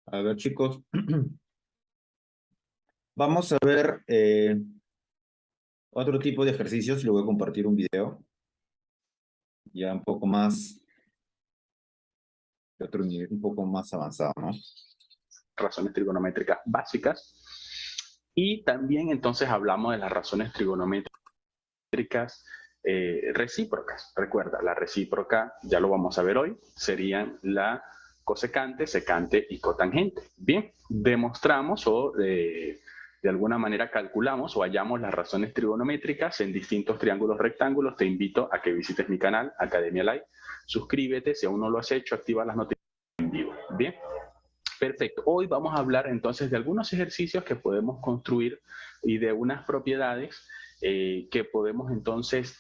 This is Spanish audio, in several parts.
A ver, chicos, vamos a ver otro tipo de ejercicios. Le voy a compartir un video ya un poco más, de otro nivel, un poco más avanzado, ¿no? Razones trigonométricas básicas. Y también entonces hablamos de las razones trigonométricas recíprocas. Recuerda, la recíproca, ya lo vamos a ver hoy, serían la cosecante, secante y cotangente. Bien, demostramos o de alguna manera calculamos o hallamos las razones trigonométricas en distintos triángulos rectángulos. Te invito a que visites mi canal, Academia Live. Suscríbete, si aún no lo has hecho, activa las notificaciones en vivo. Bien. Perfecto. Hoy vamos a hablar entonces de algunos ejercicios que podemos construir y de unas propiedades que podemos entonces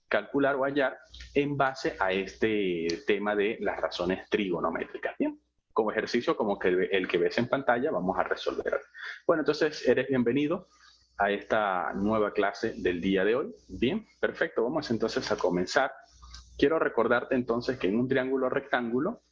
calcular o hallar en base a este tema de las razones trigonométricas. Bien, como ejercicio como que el que ves en pantalla vamos a resolver. Bueno, entonces eres bienvenido a esta nueva clase del día de hoy. Bien, perfecto. Vamos entonces a comenzar. Quiero recordarte entonces que en un triángulo rectángulo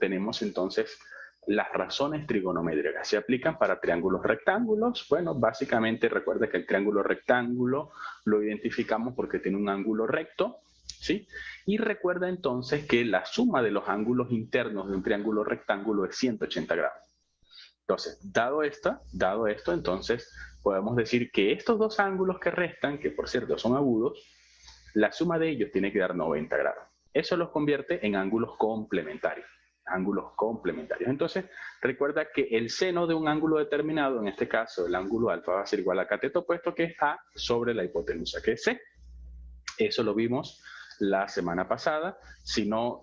tenemos entonces las razones trigonométricas. ¿Se aplican para triángulos rectángulos? Bueno, básicamente recuerda que el triángulo rectángulo lo identificamos porque tiene un ángulo recto, ¿sí? Y recuerda entonces que la suma de los ángulos internos de un triángulo rectángulo es 180 grados. Entonces, dado esto, entonces podemos decir que estos dos ángulos que restan, que por cierto son agudos, la suma de ellos tiene que dar 90 grados. Eso los convierte en ángulos complementarios. Ángulos complementarios. Entonces, recuerda que el seno de un ángulo determinado, en este caso el ángulo alfa, va a ser igual a cateto opuesto, que es A, sobre la hipotenusa, que es C. Eso lo vimos la semana pasada. Si no,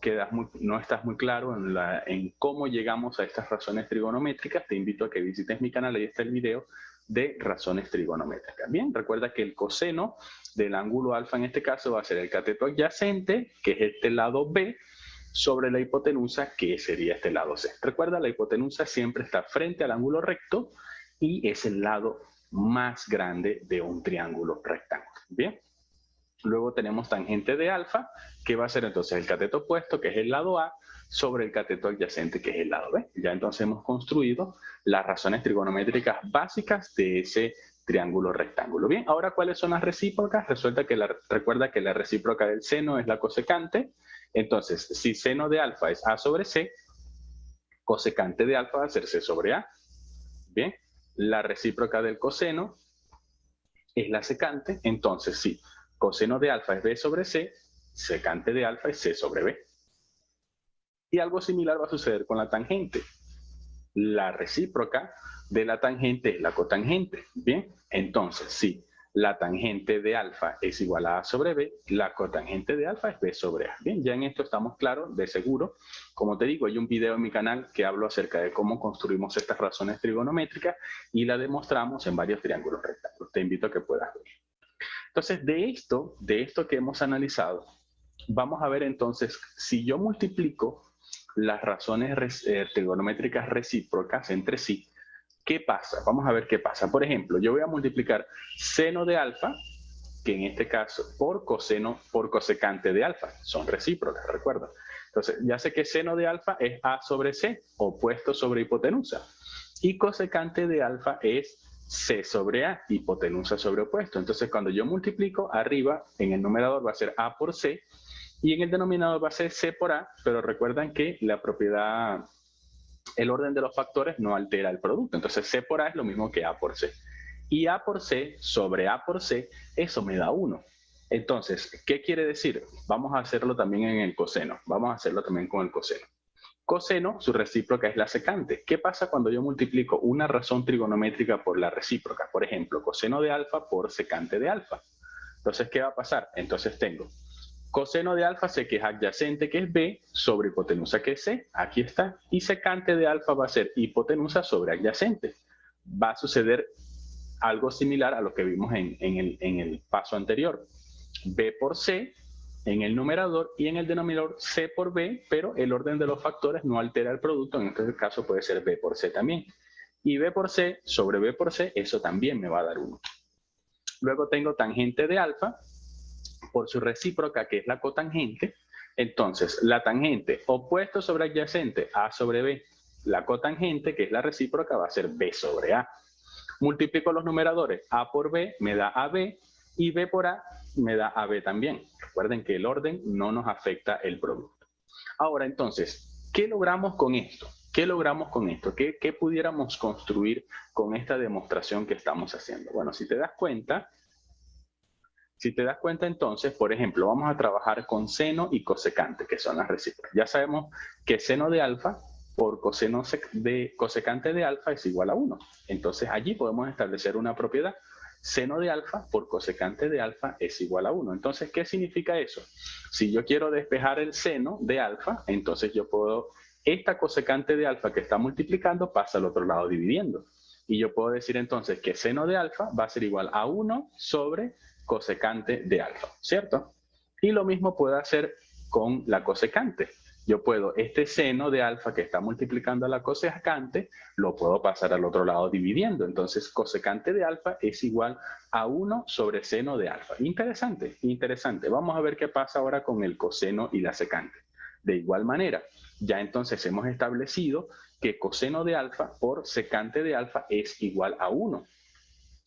no estás muy claro en cómo llegamos a estas razones trigonométricas, te invito a que visites mi canal, ahí está el video de razones trigonométricas. Bien, recuerda que el coseno del ángulo alfa en este caso va a ser el cateto adyacente, que es este lado B, sobre la hipotenusa, que sería este lado C. Recuerda, la hipotenusa siempre está frente al ángulo recto y es el lado más grande de un triángulo rectángulo. Bien. Luego tenemos tangente de alfa, que va a ser entonces el cateto opuesto, que es el lado A, sobre el cateto adyacente, que es el lado B. Ya entonces hemos construido las razones trigonométricas básicas de ese triángulo rectángulo. Bien, ahora, ¿cuáles son las recíprocas? Recuerda que la recíproca del seno es la cosecante. Entonces, si seno de alfa es A sobre C, cosecante de alfa va a ser C sobre A. Bien, la recíproca del coseno es la secante. Entonces, sí, coseno de alfa es B sobre C, secante de alfa es C sobre B. Y algo similar va a suceder con la tangente. La recíproca de la tangente es la cotangente. Bien, entonces, si la tangente de alfa es igual a A sobre B, la cotangente de alfa es B sobre A. Bien, ya en esto estamos claros, de seguro. Como te digo, hay un video en mi canal que hablo acerca de cómo construimos estas razones trigonométricas y la demostramos en varios triángulos rectángulos. Te invito a que puedas ver. Entonces, de esto que hemos analizado, vamos a ver entonces, si yo multiplico las razones trigonométricas recíprocas entre sí, ¿qué pasa? Vamos a ver qué pasa. Por ejemplo, yo voy a multiplicar seno de alfa, que en este caso por cosecante de alfa, son recíprocas, recuerda. Entonces, ya sé que seno de alfa es A sobre C, opuesto sobre hipotenusa, y cosecante de alfa es C sobre A, hipotenusa sobre opuesto. Entonces, cuando yo multiplico, arriba en el numerador va a ser A por C, y en el denominador va a ser C por A, pero recuerdan que la propiedad, el orden de los factores no altera el producto. Entonces, C por A es lo mismo que A por C. Y A por C sobre A por C, eso me da 1. Entonces, ¿qué quiere decir? Vamos a hacerlo también en el coseno. Vamos a hacerlo también con el coseno. Coseno, su recíproca es la secante. ¿Qué pasa cuando yo multiplico una razón trigonométrica por la recíproca? Por ejemplo, coseno de alfa por secante de alfa. Entonces, ¿qué va a pasar? Entonces tengo coseno de alfa, sé que es adyacente, que es B, sobre hipotenusa, que es C. Aquí está. Y secante de alfa va a ser hipotenusa sobre adyacente. Va a suceder algo similar a lo que vimos en el paso anterior. B por C en el numerador y en el denominador C por B, pero el orden de los factores no altera el producto. En este caso puede ser B por C también. Y B por C sobre B por C, eso también me va a dar 1. Luego tengo tangente de alfa por su recíproca, que es la cotangente. Entonces, la tangente opuesto sobre adyacente, A sobre B, la cotangente, que es la recíproca, va a ser B sobre A. Multiplico los numeradores, A por B me da AB y B por A me da AB también. Recuerden que el orden no nos afecta el producto. Ahora entonces, ¿qué logramos con esto? ¿Qué logramos con esto? ¿Qué pudiéramos construir con esta demostración que estamos haciendo? Bueno, si te das cuenta entonces, por ejemplo, vamos a trabajar con seno y cosecante, que son las recíprocas. Ya sabemos que seno de alfa por coseno de cosecante de alfa es igual a 1. Entonces allí podemos establecer una propiedad. Seno de alfa por cosecante de alfa es igual a 1. Entonces, ¿qué significa eso? Si yo quiero despejar el seno de alfa, entonces yo puedo, esta cosecante de alfa que está multiplicando pasa al otro lado dividiendo. Y yo puedo decir entonces que seno de alfa va a ser igual a 1 sobre cosecante de alfa, ¿cierto? Y lo mismo puedo hacer con la cosecante. Yo puedo, este seno de alfa que está multiplicando a la cosecante, lo puedo pasar al otro lado dividiendo. Entonces, cosecante de alfa es igual a 1 sobre seno de alfa. Interesante, interesante. Vamos a ver qué pasa ahora con el coseno y la secante. De igual manera, ya entonces hemos establecido que coseno de alfa por secante de alfa es igual a 1.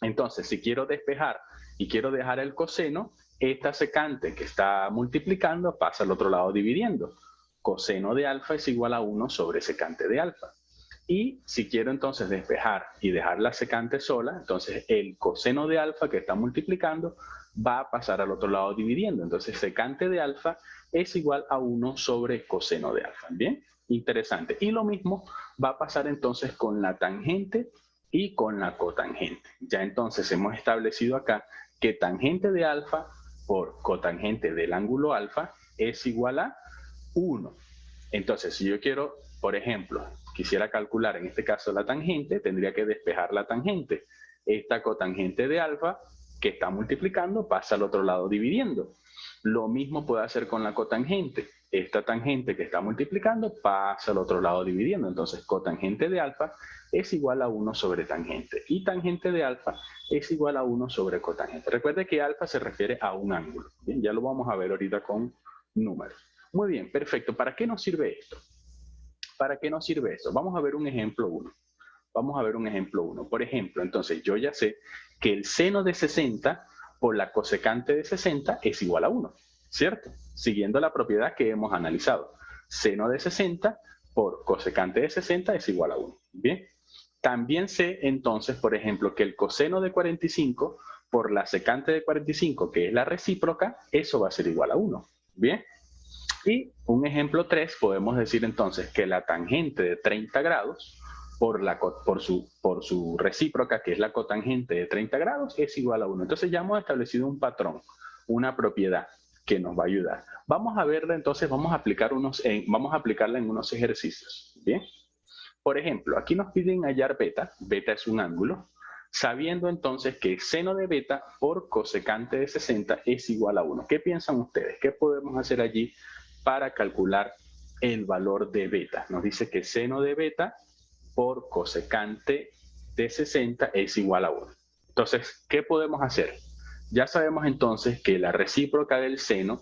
Entonces, si quiero despejar y quiero dejar el coseno, esta secante que está multiplicando pasa al otro lado dividiendo. Coseno de alfa es igual a 1 sobre secante de alfa. Y si quiero entonces despejar y dejar la secante sola, entonces el coseno de alfa que está multiplicando va a pasar al otro lado dividiendo. Entonces secante de alfa es igual a 1 sobre coseno de alfa. ¿Bien? Interesante. Y lo mismo va a pasar entonces con la tangente y con la cotangente. Ya entonces hemos establecido acá que tangente de alfa por cotangente del ángulo alfa es igual a 1. Entonces, si yo quiero, por ejemplo, quisiera calcular en este caso la tangente, tendría que despejar la tangente. Esta cotangente de alfa que está multiplicando pasa al otro lado dividiendo. Lo mismo puedo hacer con la cotangente. Esta tangente que está multiplicando pasa al otro lado dividiendo. Entonces, cotangente de alfa es igual a 1 sobre tangente. Y tangente de alfa es igual a 1 sobre cotangente. Recuerde que alfa se refiere a un ángulo. Bien, ya lo vamos a ver ahorita con números. Muy bien, perfecto. ¿Para qué nos sirve esto? ¿Para qué nos sirve esto? Vamos a ver un ejemplo 1. Vamos a ver un ejemplo 1. Por ejemplo, entonces yo ya sé que el seno de 60 por la cosecante de 60 es igual a 1, ¿cierto? Siguiendo la propiedad que hemos analizado. Seno de 60 por cosecante de 60 es igual a 1. Bien. También sé entonces, por ejemplo, que el coseno de 45 por la secante de 45, que es la recíproca, eso va a ser igual a 1. Bien. Y un ejemplo 3, podemos decir entonces que la tangente de 30 grados por su recíproca, que es la cotangente de 30 grados, es igual a 1. Entonces ya hemos establecido un patrón, una propiedad que nos va a ayudar. Vamos a verla entonces, vamos a aplicarla en unos ejercicios. ¿Bien? Por ejemplo, aquí nos piden hallar beta. Beta es un ángulo. Sabiendo entonces que seno de beta por cosecante de 60 es igual a 1. ¿Qué piensan ustedes? ¿Qué podemos hacer allí para calcular el valor de beta? Nos dice que seno de beta por cosecante de 60 es igual a 1. Entonces, ¿qué podemos hacer? Ya sabemos entonces que la recíproca del seno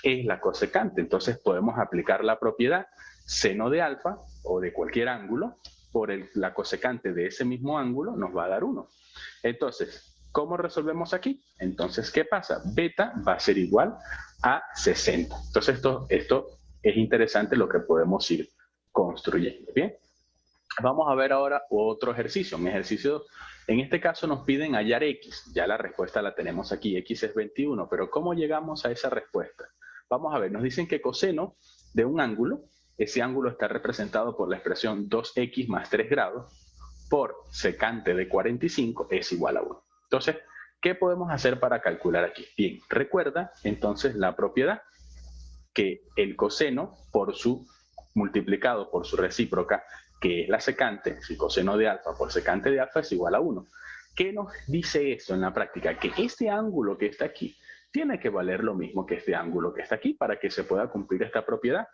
es la cosecante. Entonces podemos aplicar la propiedad seno de alfa o de cualquier ángulo por la cosecante de ese mismo ángulo nos va a dar 1. Entonces, ¿cómo resolvemos aquí? Entonces, ¿qué pasa? Beta va a ser igual a 60. Entonces, esto es interesante lo que podemos ir construyendo. ¿Bien? Vamos a ver ahora otro ejercicio. Un ejercicio, en este caso nos piden hallar x. Ya la respuesta la tenemos aquí. X es 21. Pero ¿cómo llegamos a esa respuesta? Vamos a ver. Nos dicen que coseno de un ángulo, ese ángulo está representado por la expresión 2x más 3 grados por secante de 45 es igual a 1. Entonces, ¿qué podemos hacer para calcular aquí? Bien, recuerda entonces la propiedad que el coseno multiplicado por su recíproca, que es la secante, si coseno de alfa por secante de alfa es igual a 1. ¿Qué nos dice eso en la práctica? Que este ángulo que está aquí tiene que valer lo mismo que este ángulo que está aquí para que se pueda cumplir esta propiedad.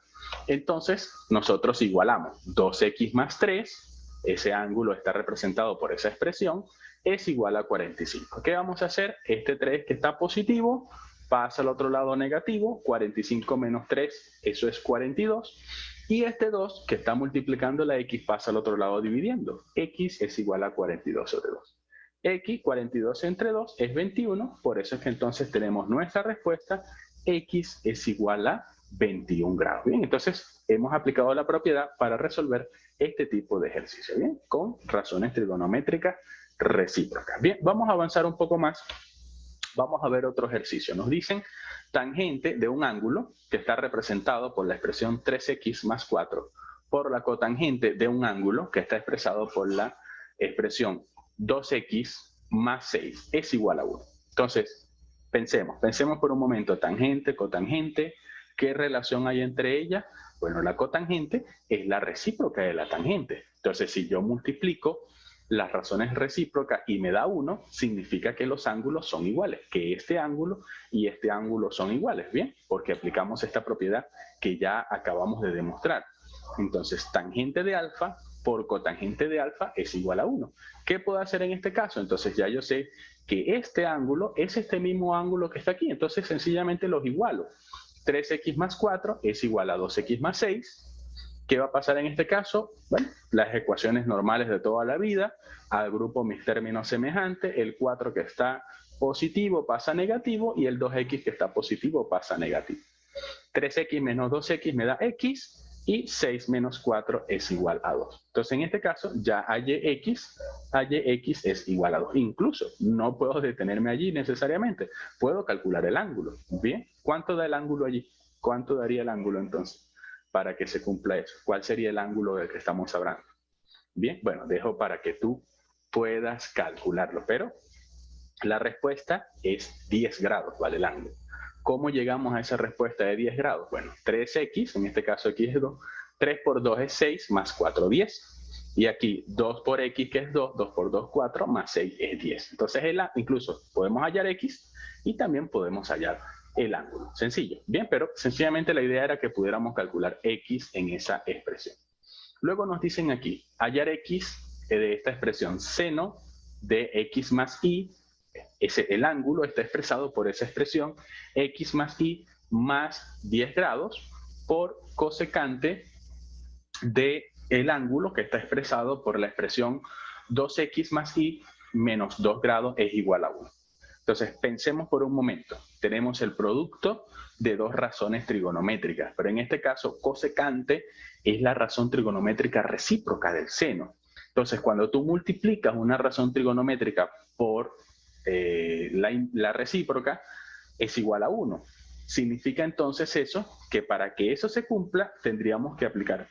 Entonces, nosotros igualamos 2x más 3, ese ángulo está representado por esa expresión, es igual a 45. ¿Qué vamos a hacer? Este 3 que está positivo pasa al otro lado negativo, 45 menos 3, eso es 42. Y este 2 que está multiplicando la x pasa al otro lado dividiendo. X es igual a 42 sobre 2. X, 42 entre 2 es 21, por eso es que entonces tenemos nuestra respuesta, X es igual a 21 grados. Bien, entonces hemos aplicado la propiedad para resolver este tipo de ejercicio, bien, con razones trigonométricas recíprocas. Bien, vamos a avanzar un poco más. Vamos a ver otro ejercicio. Nos dicen tangente de un ángulo que está representado por la expresión 3x más 4 por la cotangente de un ángulo que está expresado por la expresión 2x más 6 es igual a 1. Entonces, pensemos por un momento, tangente, cotangente, ¿qué relación hay entre ellas? Bueno, la cotangente es la recíproca de la tangente. Entonces, si yo multiplico las razones recíprocas y me da 1, significa que los ángulos son iguales, que este ángulo y este ángulo son iguales, ¿bien? Porque aplicamos esta propiedad que ya acabamos de demostrar. Entonces, tangente de alfa por cotangente de alfa es igual a 1. ¿Qué puedo hacer en este caso? Entonces ya yo sé que este ángulo es este mismo ángulo que está aquí, entonces sencillamente los igualo. 3x más 4 es igual a 2x más 6. ¿Qué va a pasar en este caso? Bueno, las ecuaciones normales de toda la vida, agrupo mis términos semejantes, el 4 que está positivo pasa a negativo y el 2x que está positivo pasa a negativo. 3x menos 2x me da x y 6 menos 4 es igual a 2. Entonces, en este caso, ya a y(x) es igual a 2. Incluso, no puedo detenerme allí necesariamente. Puedo calcular el ángulo. ¿Bien? ¿Cuánto da el ángulo allí? ¿Cuánto daría el ángulo entonces para que se cumpla eso? ¿Cuál sería el ángulo del que estamos hablando? Bien, bueno, dejo para que tú puedas calcularlo, pero la respuesta es 10 grados, ¿vale? El ángulo. ¿Cómo llegamos a esa respuesta de 10 grados? Bueno, 3x, en este caso x es 2, 3 por 2 es 6, más 4, 10. Y aquí 2 por x, que es 2, 2 por 2, 4, más 6 es 10. Entonces, incluso podemos hallar x y también podemos hallar el ángulo. Sencillo. Bien, pero sencillamente la idea era que pudiéramos calcular x en esa expresión. Luego nos dicen aquí, hallar x de esta expresión, seno de x más y, el ángulo está expresado por esa expresión x más y más 10 grados por cosecante del ángulo que está expresado por la expresión 2x más y menos 2 grados es igual a 1. Entonces, pensemos por un momento. Tenemos el producto de dos razones trigonométricas, pero en este caso, cosecante es la razón trigonométrica recíproca del seno. Entonces, cuando tú multiplicas una razón trigonométrica por la recíproca, es igual a 1. Significa entonces eso que para que eso se cumpla, tendríamos que aplicar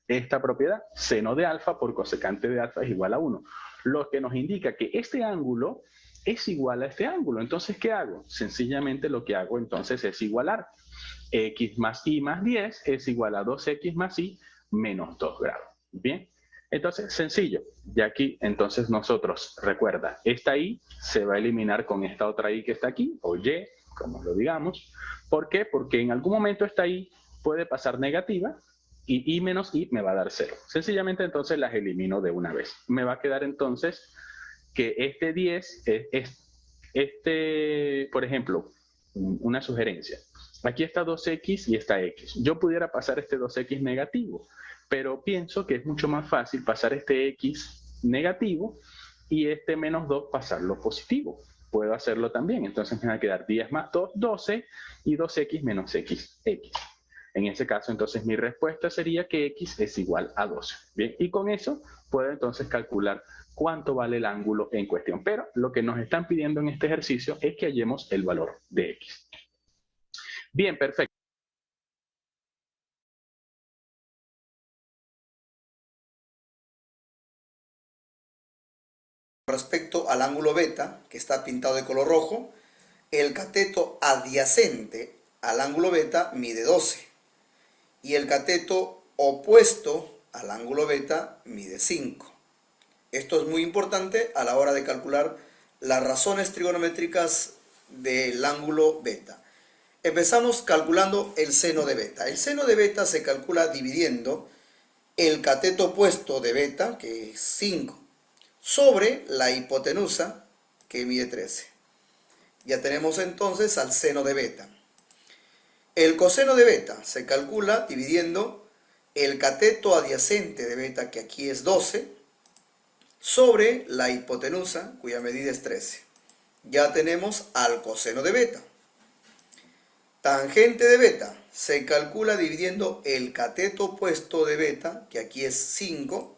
esta propiedad, seno de alfa por cosecante de alfa es igual a 1. Lo que nos indica que este ángulo es igual a este ángulo. Entonces, ¿qué hago? Sencillamente lo que hago entonces es igualar. X más y más 10 es igual a 2x más y menos 2 grados. Bien, entonces sencillo. Y aquí entonces nosotros, recuerda, esta y se va a eliminar con esta otra y que está aquí, o y, como lo digamos. ¿Por qué? Porque en algún momento esta y puede pasar negativa y menos y me va a dar 0. Sencillamente entonces las elimino de una vez. Me va a quedar entonces que este 10, por ejemplo, una sugerencia. Aquí está 2x y está x. Yo pudiera pasar este 2x negativo, pero pienso que es mucho más fácil pasar este x negativo y este menos 2 pasarlo positivo. Puedo hacerlo también. Entonces me va a quedar 10 más 2, 12 y 2x menos x, x. En ese caso, entonces, mi respuesta sería que x es igual a 12. Bien, y con eso puedo entonces calcular cuánto vale el ángulo en cuestión. Pero lo que nos están pidiendo en este ejercicio es que hallemos el valor de x. Bien, perfecto. Respecto al ángulo beta, que está pintado de color rojo, el cateto adyacente al ángulo beta mide 12 y el cateto opuesto al ángulo beta mide 5. Esto es muy importante a la hora de calcular las razones trigonométricas del ángulo beta. Empezamos calculando el seno de beta. El seno de beta se calcula dividiendo el cateto opuesto de beta, que es 5, sobre la hipotenusa, que mide 13. Ya tenemos entonces al seno de beta. El coseno de beta se calcula dividiendo el cateto adyacente de beta, que aquí es 12, sobre la hipotenusa, cuya medida es 13. Ya tenemos al coseno de beta. Tangente de beta se calcula dividiendo el cateto opuesto de beta, que aquí es 5,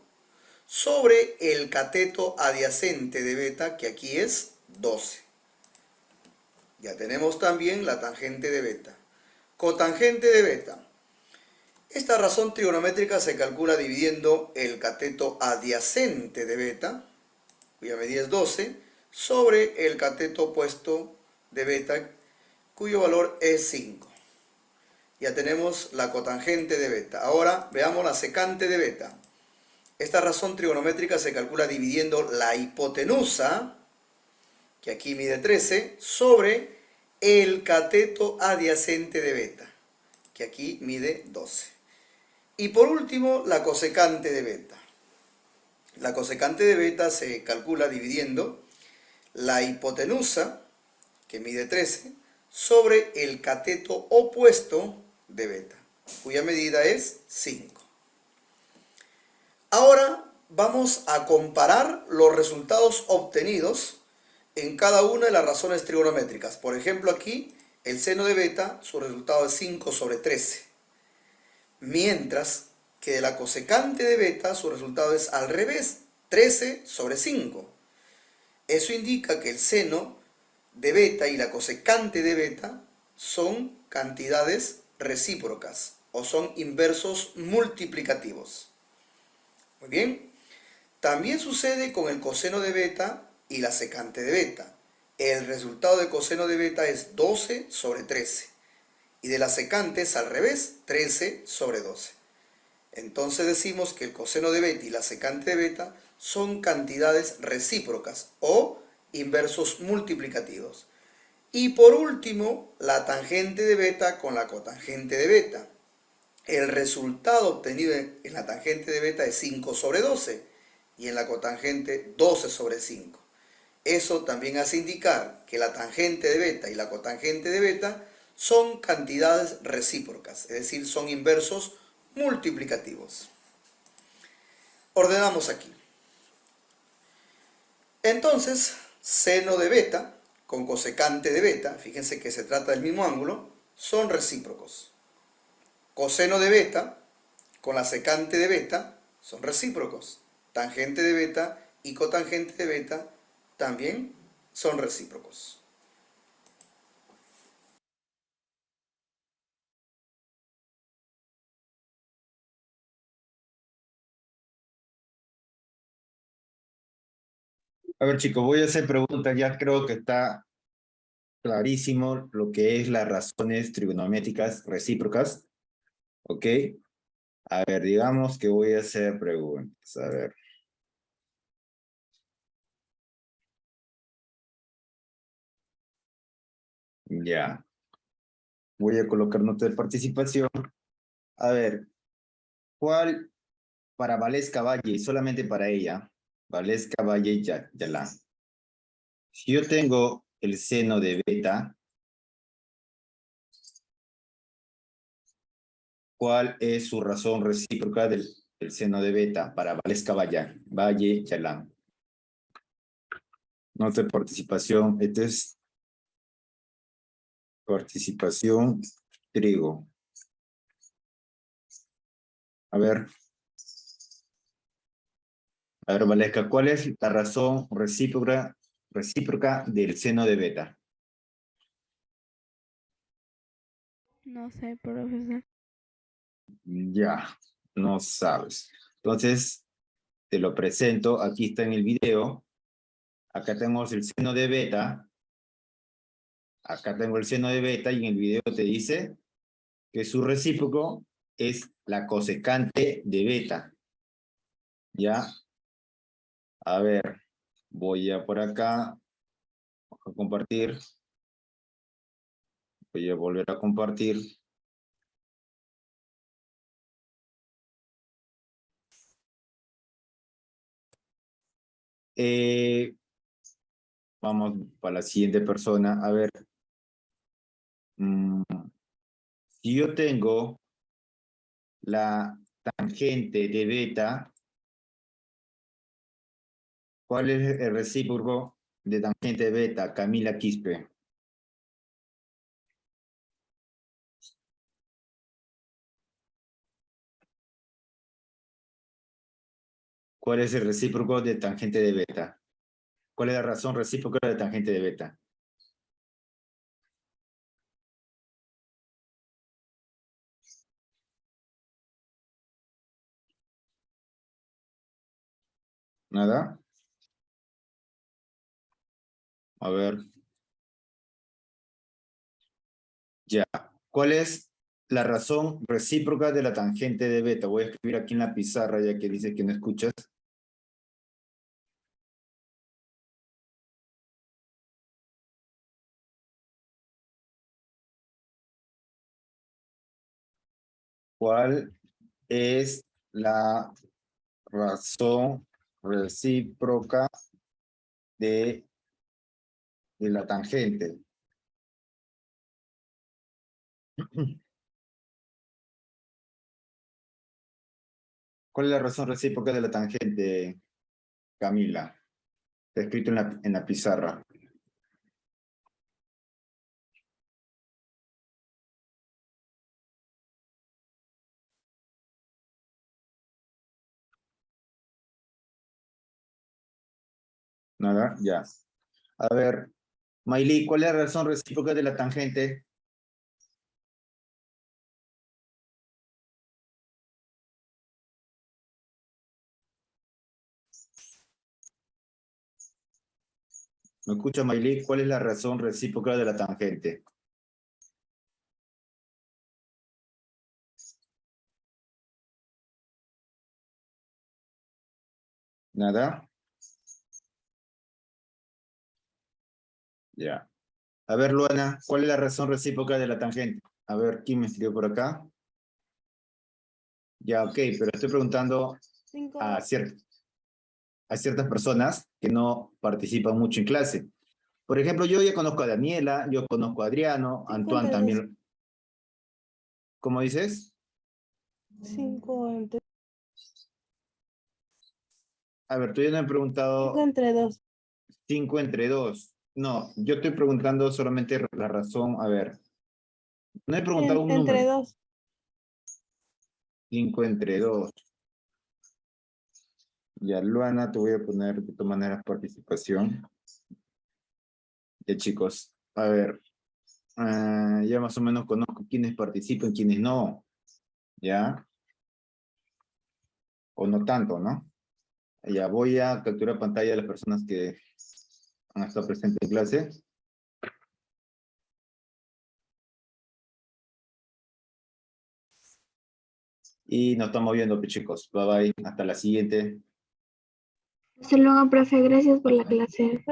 sobre el cateto adyacente de beta, que aquí es 12. Ya tenemos también la tangente de beta. Cotangente de beta. Esta razón trigonométrica se calcula dividiendo el cateto adyacente de beta, cuya medida es 12, sobre el cateto opuesto de beta, cuyo valor es 5. Ya tenemos la cotangente de beta. Ahora veamos la secante de beta. Esta razón trigonométrica se calcula dividiendo la hipotenusa, que aquí mide 13, sobre el cateto adyacente de beta, que aquí mide 12. Y por último, la cosecante de beta. La cosecante de beta se calcula dividiendo la hipotenusa, que mide 13, sobre el cateto opuesto de beta, cuya medida es 5. Ahora vamos a comparar los resultados obtenidos en cada una de las razones trigonométricas. Por ejemplo, aquí el seno de beta, su resultado es 5 sobre 13. Mientras que de la cosecante de beta, su resultado es al revés, 13 sobre 5. Eso indica que el seno de beta y la cosecante de beta son cantidades recíprocas o son inversos multiplicativos. Muy bien. También sucede con el coseno de beta y la secante de beta. El resultado de coseno de beta es 12 sobre 13. Y de la secante es al revés, 13 sobre 12. Entonces decimos que el coseno de beta y la secante de beta son cantidades recíprocas o inversos multiplicativos. Y por último, la tangente de beta con la cotangente de beta. El resultado obtenido en la tangente de beta es 5 sobre 12 y en la cotangente 12 sobre 5. Eso también hace indicar que la tangente de beta y la cotangente de beta son cantidades recíprocas, es decir, son inversos multiplicativos. Ordenamos aquí. Entonces, seno de beta con cosecante de beta, fíjense que se trata del mismo ángulo, son recíprocos. Coseno de beta con la secante de beta son recíprocos. Tangente de beta y cotangente de beta también son recíprocos. A ver, chicos, voy a hacer preguntas. Ya creo que está clarísimo lo que es las razones trigonométricas recíprocas. ¿Ok? A ver, digamos que voy a hacer preguntas. A ver. Ya. Voy a colocar nota de participación. A ver, ¿cuál para Valesca Valle, solamente para ella? Valesca Valle Yalán. Si yo tengo el seno de beta, ¿cuál es su razón recíproca del seno de beta para Valesca Valle Yalán? Nota de participación. Este es participación trigo. A ver, Valesca, ¿cuál es la razón recíproca del seno de beta? No sé, profesor. Ya, no sabes. Entonces, te lo presento. Aquí está en el video. Acá tenemos el seno de beta. Acá tengo el seno de beta y en el video te dice que su recíproco es la cosecante de beta. ¿Ya? A ver, voy a por acá. Vamos a compartir. Voy a volver a compartir. Vamos para la siguiente persona. A ver. Si yo tengo la tangente de beta, ¿cuál es el recíproco de tangente de beta? Camila Quispe. ¿Cuál es el recíproco de tangente de beta? ¿Cuál es la razón recíproca de tangente de beta? ¿Nada? A ver. Ya. ¿Cuál es la razón recíproca de la tangente de beta? Voy a escribir aquí en la pizarra ya que dice que no escuchas. ¿Cuál es la razón recíproca de la tangente? ¿Cuál es la razón recíproca de la tangente, Camila? Está escrito en la pizarra. Nada, ya. A ver, Mayli, ¿cuál es la razón recíproca de la tangente? ¿Me escucha, Mayli? ¿Cuál es la razón recíproca de la tangente? ¿Nada? Ya. A ver, Luana, ¿cuál es la razón recíproca de la tangente? A ver, ¿quién me escribió por acá? Ya, ok, pero estoy preguntando a ciertas personas que no participan mucho en clase. Por ejemplo, yo ya conozco a Daniela, yo conozco a Adriano, Antoine también. ¿Cómo dices? 5 entre, A ver, tú ya no me he preguntado 5 entre 2. 5 entre 2. No, yo estoy preguntando solamente la razón. A ver, no he preguntado un Entre número. 2. 5 entre 2. Ya, Luana, te voy a poner de todas maneras participación. Ya, chicos, a ver, ya más o menos conozco quiénes participan, quiénes no. ¿Ya? O no tanto, ¿no? Ya, voy a capturar pantalla de las personas que han estado presentes en clase. Y nos estamos viendo, pues, chicos. Bye bye. Hasta la siguiente. Hasta luego, profe. Gracias por la clase.